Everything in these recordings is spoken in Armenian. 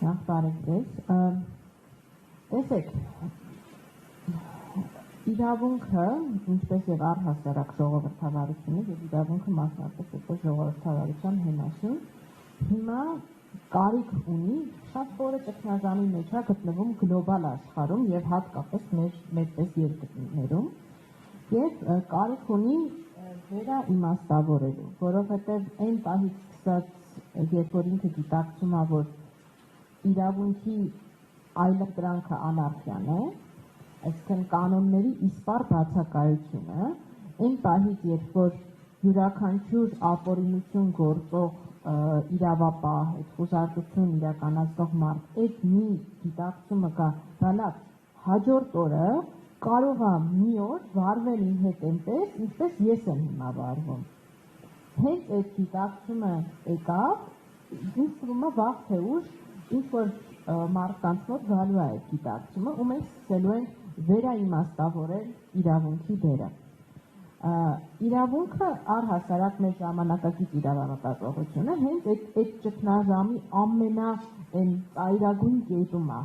Նախ բարև ձեզ։ Տեսեք, իրավունքը, ինչպես եւ առհասարակ ժողովրդավարությունը եւ իրավունքը մասնավորապես որպես ժողովրդավարության հենասյուն, հիմա կարիք ունի շատ խորը ճգնաժամի մեջ է գտնվում գլոբալ աշխարհում եւ հատկապես մեծպես երկրներում եւ կարիք ունի վերաիմաստավորելու, որովհետեւ այն պահից սկսած, երբ որ ինքը գիտակցում է, որ իրավունքի այլընտրանքը անարխիան է, այսինքն կանոնների իսպառ բացակայությունը, այն պահից, երբ որ յուրաքանչյուր ապօրինություն գործող իրավապահ, խոզարկություն իրականացնող մարդ այդ մի գիտակցումը կա, բալակ հաջորդ օրը կարող է մի օր վարվել իմ հետ այնպես, ինչպես ես եմ հիմա վարվում։ Հենց այդ գիտակցումը եկավ, ինձ թվում է վաղ թե ուշ ինչ-որ մարդկանց մոտ գալու է այդ գիտակցումը, ու մենք սկսելու ենք վերաիմաստավորել իրավունքի դերը։ Իրավունքը առհասարակ մեր ժամանակակից իրավամտածողությունը հենց այդ ճգնաժամի ամենածայրագույն կետում է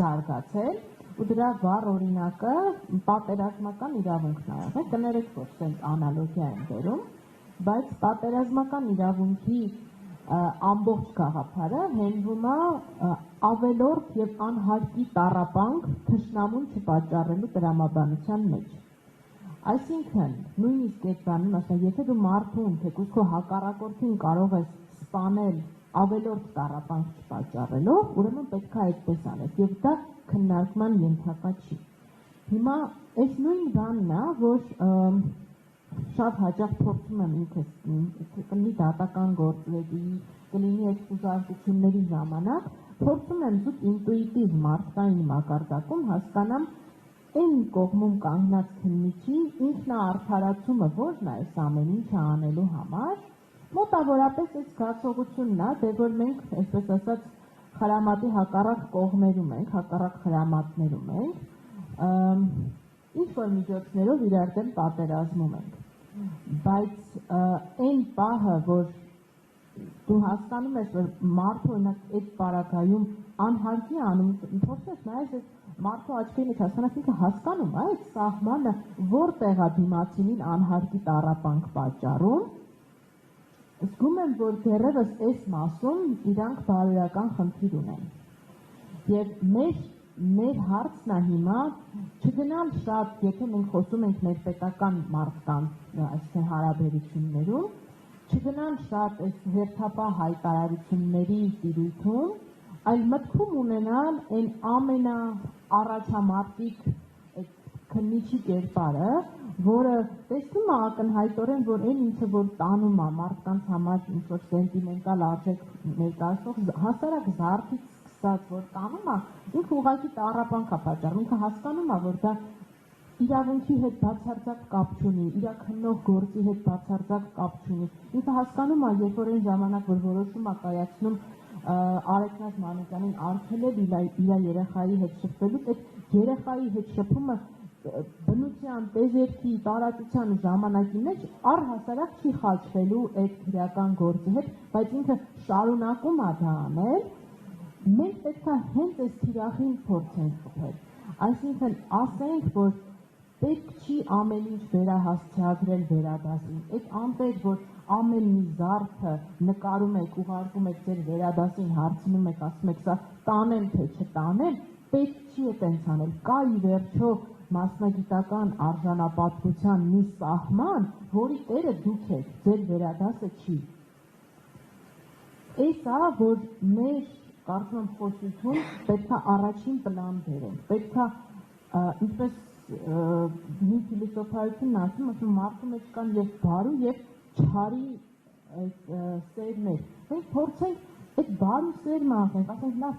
զարգացել, ու դրա վառ օրինակը պատերազմական իրավունքն է եղել, կներեք, որ սենց անալոգիա են դերում, բայց պատերազմական իրավունքի ամբողջ գաղափարը հենվում է ավելորդ եւ անհարկի տառապանք թշնամուն չպատճառելու տրամաբանության մեջ։ Այսինքն, նույնիսկ այդ բանն ասա, եթե դու մարդուն, թեկուզ քո հակառակորդին կարող ես սպանել ավելորդ տառապանք չպատճառելով, ուրեմն պետք է այդպես անես, եւ դա քննարկման ենթակա չի։ Հիմա այս նույն բանն է, որ շատ հաճախ փորձում եմ ինքս կլինի դատական գործերի, կլինի այդ խոզարկությունների ժամանակ, փորձում եմ զուտ ինտուիտիվ մարդկային մակարդակում հասկանամ այն կողմում կանգնած քննիչի ինքնաարդարացումը ո՞րն է այս ամեն ինչը անելու համար, մոտավորապես այս զգացողությունն է, դե որ մենք, այսպես ասած, խրամատի հակառակ կողմերում ենք, հակառակ խրամատներում ենք, ինչ-որ միջոցներով իրար դեմ պատերազմում ենք։ Բայց այն պահը, որ դու հասկանում ես, որ մարդը օրինակ այդ պարագայում անհարկի անում, փորձես նայես այդ մարդու աչքերի մեջ հասկանաս ինքը հասկանում է այդ սահմանը որտեղ է դիմացինին անհարկի տառապանք պատճառում, զգում եմ, որ դեռևս այս մասում իրանք բարոյական խնդիր ունեն։ Եվ մեր հարցն է հիմա չգնալ շատ, եթե մենք խոսում ենք մեր պետական մարդկանց, այսինքն հարաբերություններում, չգնալ շատ այս հերթապահ հայտարարությունների տիրույթում, այլ մտքում ունենալ այն ամենաառաջամարտիկ քննիչի կերպարը, որը տեսնում է ակնհայտորեն, որ այն ինչը որ տանում է մարդկանց համար ինչ-որ սենտիմենտալ արժեք ներկայացնող հասարակ զարթից սկսած, որ տանում է, ինքը ուղղակի տառապանք է պատճառում, ինքը հասկանում է, որ դա իրավունքի հետ բացարձակ կապ չունի, իր քննող գործի հետ բացարձակ կապ չունի, ինքը հասկանում է, երբ որ այն ժամանակ, որ որոշում է կայացնում Արեգնաս Մանուկյանին արգելել իր երեխայի հետ շփվելուց, այդ երեխայի հետ շփումը բնության, տեզերքի, տարածության ժամանակի մեջ առհասարակ չի խաչվելու այդ քրեական գործի հետ, բայց ինքը շարունակում է դա անել, մենք պետք է հենց այս թիրախին փորձենք խփել։ Այսինքն ասենք, որ պետք չի ամեն ինչ վերահասցեագրել վերադասին, այդ անպետք, որ ամեն մի զարդը նկարում եք, ուղարկում եք ձեր վերադասին, հարցնում եք, ասում եք, սա տանեմ թե չտանեմ, պետք չի այդպես անել, կա ի վերջո մասնագիտական արժանապատվության մի սահման, որի տերը դուք եք, ձեր վերադասը չի։ Այս է, որ մեր կարծում եմ խոսություն պետք է առաջին պլան բերենք, պետք է ինչպես մի ֆիլիսոփայությունն ասում, մարդու մեջ կան եւ բարու եւ չարի սերներ։ Մենք փորձենք այդ բարու սերն անենք, ասենք լավ,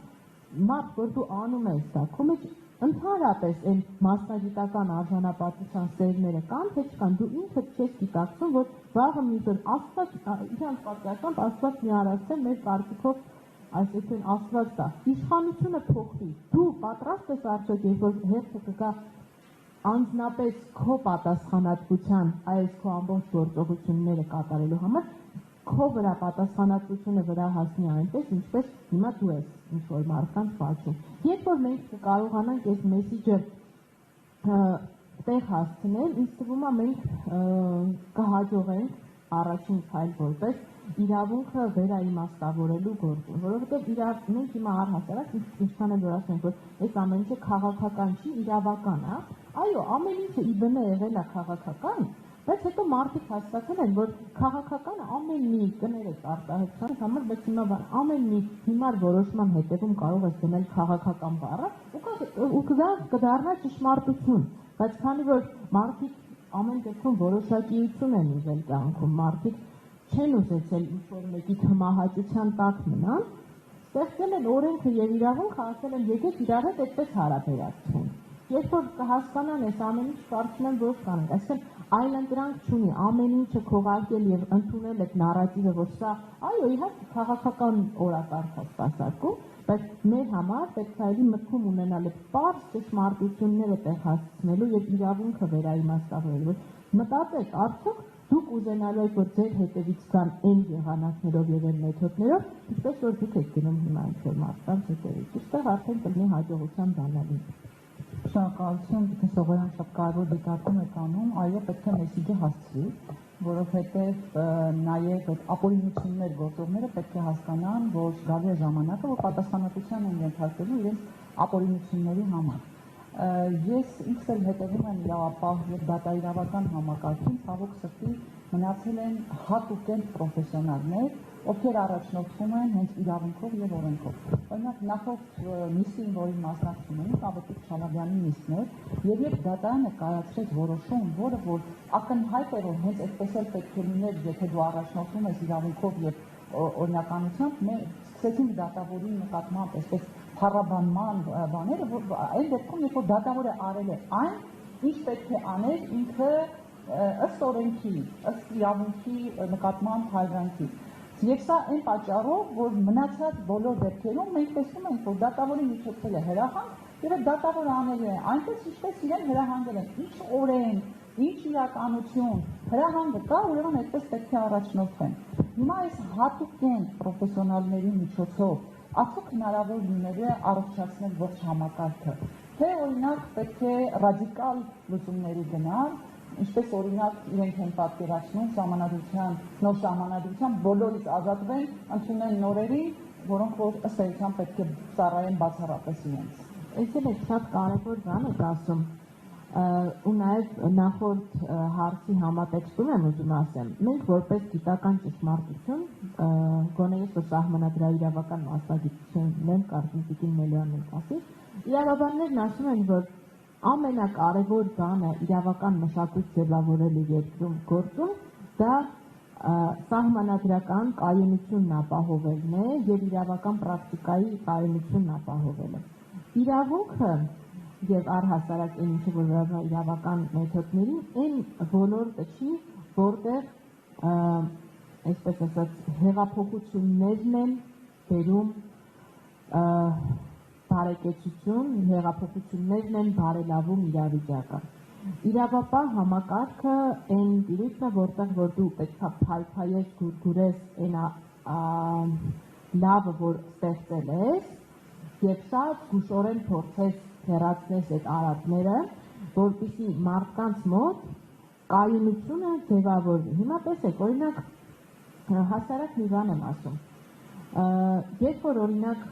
մարդ, որ դու անում ես դա, քո մեջ ընդհանրապես այն մասնագիտական արժանապատվության սերները կան, թե չկան, դու ինքդ չես գիտակցում, որ վաղը մի օր Աստված, իրանց պատկերությամբ Աստված մի արարել մեր կարծիքով, այսինքն Աստված դա, իշխանությունը փոխվի, դու պատրաստ ես արդյոք, երբ որ հերթը կգա անձնապես քո պատասխանատվության այս քո ամբողջ գործողությունները կատարելու համար, քո վրա պատասխանատվությունը վրա հասնի այնպես, ինչպես հիմա դու ես ինչ-որ մարդկանց պատժում։ Երբ որ մենք կարողանանք այս մեսիջը տեղ հասցնել, ինձ թվում է մենք կհաջողենք առաջին քայլ որպես իրավունքը վերաիմաստավորելու գործում, որովհետև մենք հիմա առհասարակ ինչքան էլ որ ասենք, որ այս ամեն ինչը քաղաքական չի, իրավական է, այո, ամեն ինչը ի բնե եղել է քաղաքական, բայց հետո մարդիկ հասկացել են, որ քաղաքականը ամեն մի կներեք արտահայտության համար, բայց հիմա ամեն մի հիմար որոշման հետևում կարող ես դնել քաղաքական բառը, ու դա կդառնա ճշմարտություն, բայց քանի որ մարդիկ ամեն դեպքում որոշակիություն են ուզել կյանքում, մարդիկ չեն ուզեցել ինչ-որ մեկի թմահաճության տակ մնան, ստեղծել են օրենքը եւ իրավունքը, ասել են եկեք իրար հետ այդպես հարաբերակցենք։ Երբ որ կհասկանան այս ամեն ինչ, կարծում եմ, որ կանենք, այսինքն այլընտրանք չունի, ամեն ինչը քողարկել եւ ընդունել այդ նարատիվը, որ սա, այո, իհարկե քաղաքական օրակարգ է սպասարկում, բայց մեր համար պետք է այլի մտքում ունենալ այդ պարզ ճշմարտությունները տեղ հասցնելու եւ իրավունքը վերաիմաստավորելու, որ մտածեք, արդյոք դուք ուզենալու եք, որ ձեր հետևից կան այն եղանակներով եւ այն մեթոդներով, ինչպես որ դուք եք գնում հիմա ինչ-որ մարդկանց հետևից, այստեղ արդեն կլինի հաջողության բանալին։ Շնորհակալություն, Տիկին Սողոյան, շատ կարևոր դիտարկում եք անում, այո, պետք է մեսիջը հասցվի, որովհետև նաև այդ ապօրինություններ գործողները պետք է հասկանան, որ գալի է ժամանակը, որ պատասխանատվության են ենթարկվելու իրենց ապօրինությունների համար։ Ես ինքս էլ հետևում եմ իրավապահ եւ դատաիրավական համակարգին, ցավոք սրտի մնացել են հատուկեն պրոֆեսիոնալներ, ովքեր առաջնորդվում են հենց իրավունքով եւ օրենքով։ Օրինակ նախորդ նիստին, որին մասնակցում էինք, Ավետիք Չալաբյանի նիստն էր, եւ երբ դատարանը կայացրեց որոշում, որը որ ակնհայտ է, որ հենց այդպես էլ պետք է լիներ, եթե դու առաջնորդվում ես իրավունքով եւ օրինականությամբ, մենք սկսեցինք դատավորի նկատմամբ այսպես փառաբանման բաները, որ այն դեպքում, երբ որ դատավորը արել է այն, ինչ պետք է աներ ինքը ըստ օրենքի, ըստ իրավունքի նկատմամբ հայրանքի։ Եվ սա այն պատճառով, որ մնացած բոլոր դեպքերում մենք տեսնում ենք, որ դատավորի միջոցել է հրահանգ եւ այդ դատավորը անել է այնպես, ինչպես իրեն հրահանգել են, ինչ օրենք, ինչ իրականություն, հրահանգը կա, ուրեմն այդպես պետք է առաջնորդվեն։ Հիմա այս հատուկեն պրոֆեսիոնալների միջոցով արդյոք հնարավոր լինելու է առողջացնել ողջ համակարգը, թե օրինակ պետք է ռադիկալ լուծումների գնալ, ինչպես օրինակ իրենք են պատկերացնում նոր սահմանադրության բոլորից ազատվեն, ընդունեն նորերի, որոնք որ ըստ էության պետք է ծառայեն բացառապես իրենց։ Այս էլ շատ կարևոր բան եք ասում, ու նաև նախորդ հարցի համատեքստում եմ ուզում ասեմ, մենք որպես գիտական ճշմարտություն, գոնե ես որ սահմանադրաիրավական մասնագիտություն ունեմ, կարծում Տիկին Մելոյանն ասի, իրավաբաններն ասում են, որ ամենակարևոր բանը իրավական մշակույթ ձևավորելու երկրում գործում, դա սահմանադրական կայունությունն ապահովելն է եւ իրավական պրակտիկայի կայունությունն ապահովելը։ Իրավունքը եւ առհասարակ այն ինչը որ իրավական մեթոդներին, այն ոլորտը չի, որտեղ այսպես ասած հեղափոխություններն են բերում բարեկեցություն, հեղափոխություններն են բարելավում իրավիճակը։ Իրավապահ համակարգը այն տիրույթն է, որտեղ որ դու պետք է փայփայես, գուրգուրես այն լավը, որ ստեղծել ես, եւ շատ զգուշորեն փորձես հեռացնես այդ արատները, որպեսզի մարդկանց մոտ կայունությունը ձևավորվի։ Հիմա տեսեք, օրինակ հասարակ մի բան եմ ասում։ Երբ որ օրինակ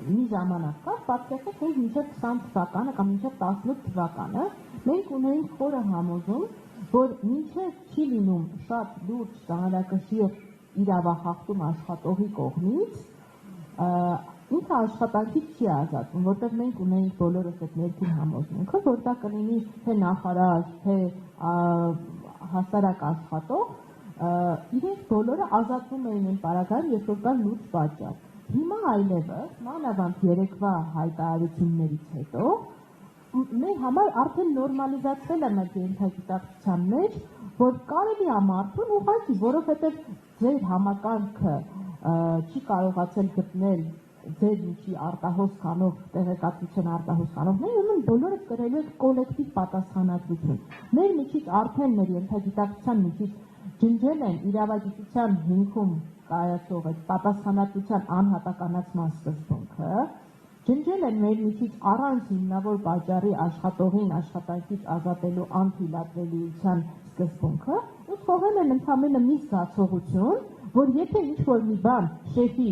մի ժամանակ կա, պատկերացրեք, մենք մինչև 20 թվականը կամ մինչև 18 թվականը մենք ունեինք խորը համոզում, որ մինչև չի լինում շատ լուրջ ծանրակշիռ իրավախախտում աշխատողի կողմից, ինքը աշխատանքից չի ազատվում, որտեղ մենք ունեինք բոլորս այդ ներքին համոզմունքը, որ դա կլինի թե նախարար, թե հասարակ աշխատող, իրենք բոլորը ազատվում էին այն պարագայում, երբ որ կար լուրջ պատճառ։ Հիմա այլևս, մանավանդ երեկվա հայտարարություններից հետո, մեր համար արդեն նորմալիզացվել է մեր ենթագիտակցության մեջ, որ կարելի է մարդուն ուղղակի, որովհետև ձեր համակարգը չի կարողացել գտնել ձեր ինչի արտահոս կանող տեղեկատվության արտահոս կանողներ, ուրեմն բոլորը կրելու եք կոլեկտիվ պատասխանատվություն։ Մեր միջից արդեն մեր ենթագիտակցության միջից ջնջել են իրավագիտության հիմքում կայացող այդ պատասխանատվության անհատականացման սկզբունքը, ջնջել են մեր միջից առանց հիմնավոր պատճառի աշխատողին աշխատանքից ազատելու անթույլատրելիության սկզբունքը, ու թողել են ընդամենը մի զգացողություն, որ եթե ինչ-որ մի բան շեֆի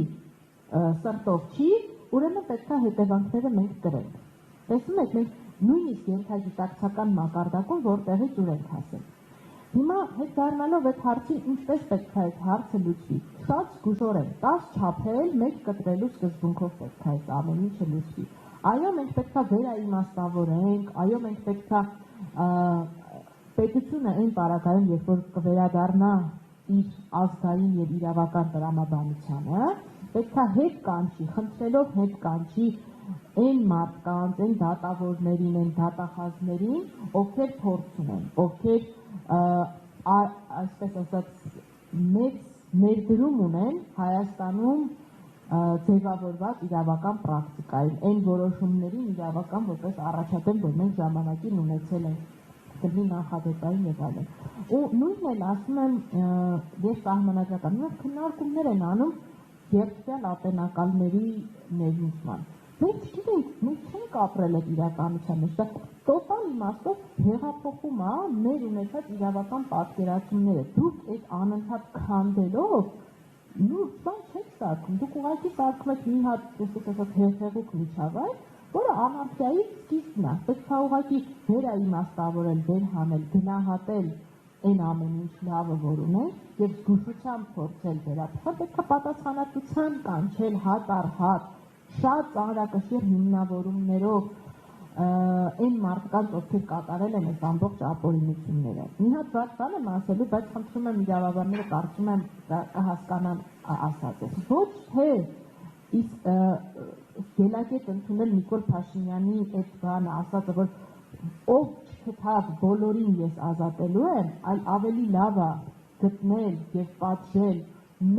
սրտով չի, ուրեմն պետք է հետևանքները մենք կրենք։ Տեսնում եք, մենք նույնիսկ ենթագիտակցական մակարդակում որտեղից ուր ենք հասել։ Հիմա հետ դառնալով այդ հարցին ինչպես պետք է այդ հարցը լուծվի։ Շատ զգուշորեն 10 չափել, 1 կտրելու սկզբունքով պետք է այդ ամեն ինչը լուծվի։ Այո, մենք պետք է վերաիմաստավորենք, այո, մենք պետք է պետությունը այն պարագայում, երբ որ կվերադառնա իր ազգային եւ իրավական տրամաբանությանը, պետք է հետ կանչի, խնդրելով հետ կանչի այն մարդկանց, այն դատավորներին, այն դատախազներին, ովքեր փորձ ունեն, ովքեր այսպես ասած մեծ ներդրում ունեն Հայաստանում ձևավորված իրավական պրակտիկային, այն որոշումներին իրավական որպես առաջադեմ, որ մենք ժամանակին ունեցել ենք դեպի նախադեպային եւ այլն։ Ու նույնն էլ ասում եմ ես սահմանադրական, մենք քննարկումներ են անում երբյալ ատենակալների ներմուծման։ Մենք չգիտենք, մենք չենք ապրել այդ իրականության մեջ, դա տոտալ իմաստով հեղափոխում է մեր ունեցած իրավական պատկերացումները։ Դուք այդ անընդհատ քանդելով լուրջ բան չեք սարքում, դուք ուղղակի սարքում եք մի հատ, այսպես ասած, հեղեղուկ միջավայր, որը անարխիայի սկիզբն է։ Պետք է ուղղակի վերաիմաստավորել, վերհանել, գնահատել այն ամեն ինչ լավը, որ ունենք, եւ զգուշությամբ փորձել վերափոխել, պետք է պատասխանատվության կանչել հատ առ հատ, շատ ծանրակշիռ հիմնավորումներով այն մարդկանց, ովքեր կատարել են այս ամբողջ ապօրինությունները։ Մի հատ բաց բան եմ ասելու, բայց խնդրում եմ իրավաբանները կարծում եմ կհասկանան ասածս։ Ոչ թե իսկ գելակետ ընդունել Նիկոլ Փաշինյանի այդ բանը ասածը, որ ով չգտավ բոլորին ես ազատելու եմ, այլ ավելի լավ է գտնել եւ պատժել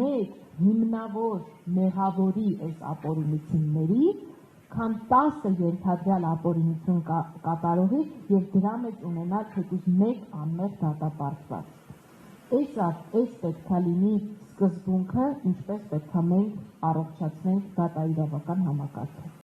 մեկ հիմնավոր մեղավորի այս ապօրինությունների, քան 10 ենթադրյալ ապօրինություն կատարողի եւ դրա մեջ ունենալ թեկուզ մեկ անմեղ դատապարտված։ Այս պետք է լինի սկզբունքը, ինչպես պետք է մենք առողջացնենք դատաիրավական համակարգը։